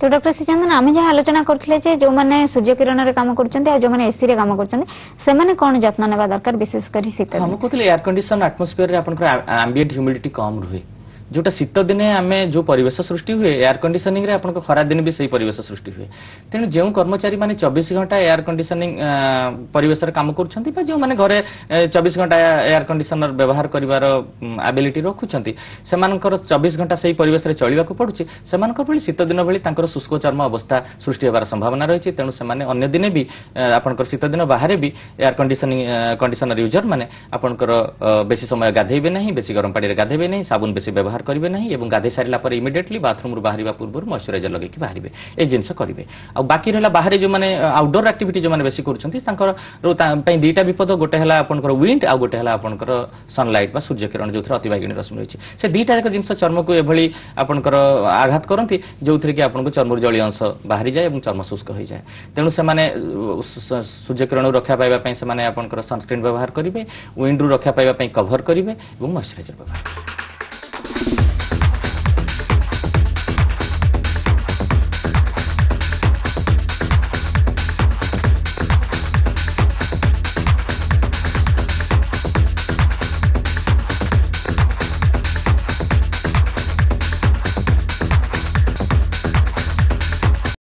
तो डॉक्टर श्रीचंदन आम जहाँ आलोचना करते जो मैंने सूर्य किरण रे काम कर जो मैंने एसी रे काम कर कौन जत्न नेबा दरकार विशेषकर शीत हम कहते air condition atmosphere ambient humidity कम रुहे जोटा शीत दिने आम जो परिवेश सृष्टि हुए एयर कंडीशनिंग रे आपन खरा दिन भी सही परिवेश सृष्टि हुए तेणु जो कर्मचारी माने 24 घंटा एयर कंडीशनिंग परिवेश रे काम करूछंती बा जो माने घरे 24 घंटा एयर कंडीशनर व्यवहार करिवार एबिलिटी रखुछंती सेमानकर 24 घंटा सही परिवेश रे चलिबा को पडुची सेमानकर भली शीत दिन भली तांकर शुष्क चर्म अवस्था सृष्टि होबार संभावना रहिछि तेणु सेमाने अन्य दिने भी आपनकर शीत दिन बाहर भी एयर कंडीशनर यूजर माने आपनकर बेसी समय गाधेबे नहीं बेसी गरम पानी रे गाधेबे नहीं साबुन बेसी व्यवहार करेंगे नहीं एवं गाधे सारा पर इमिडिएटली बाथरूम बाहर पूर्व मॉइस्चराइजर लगे बाहर ए जिनस करेंगे आ बाकी रहा बाहर जो मैंने आउटडोर एक्टिविटी जो मैंने बेसी कर दुईटा विपद गोटे है आपंकर विंड आ गोटे है आपंकर सनलाइट सूर्य किरण जो अतिबागिणी रश्मि रही है से दुईटा जाक जिन चर्म को एभली आपंकर आघात करती जो थी कि आपको चर्म जली अंश बाहरी जाए और चर्म शुष्क हो जाए तेणु से सूर्य किरण रक्षा पाइबा से आपंकर सनस्क्रीन व्यवहार करेंगे विंड रु रक्षा पाइबा कभर करेंगे और मॉइस्चराइजर व्यवहार करेंगे।